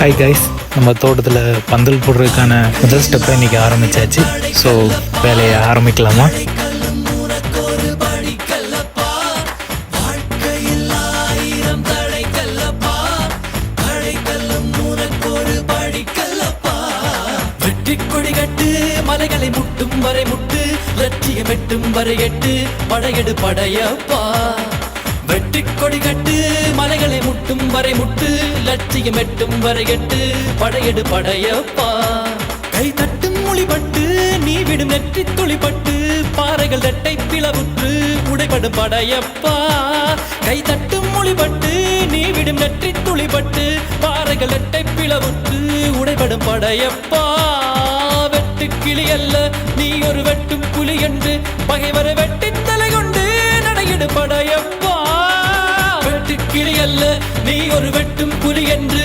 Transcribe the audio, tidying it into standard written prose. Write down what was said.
Hi guys, நம்ம தோட்டத்தில் பந்தல் போடுறதுக்கான முதல் ஸ்டெப்பை இன்றைக்கி ஆரம்பித்தாச்சு. ஸோ வேலையை ஆரம்பிக்கலாமா? கொடிகட்டு மலைகளை முட்டும் வரை முட்டு, லட்சியம் எட்டும் வரை எட்டு, படையெடு படையப்பா. வெட்டி கொடிகட்டு மலைகளை முட்டும் வரை முட்டு, லட்சியம் எட்டும் வரை எட்டு, படையெடு படையப்பா. கை தட்டும் மொழிபட்டு நீ விடும் நெற்றி துளிப்பட்டு, பாறைகள் ரெட்டை பிளவுற்று உடைபடும் படையப்பா. கை தட்டும் மொழிபட்டு நீ விடும் நெற்றி துளிப்பட்டு, பாறைகள் ரெட்டை பிளவுற்று உடைபடும் படையப்பா. வெட்டு கிளி அல்ல நீ ஒரு வெட்டும் புலி என்று, பகைவரை வெட்டி தலை கொண்டு நடையிடு படையப்பா. வெட்டு கிளி அல்ல நீ ஒரு வெட்டும் புலி என்று,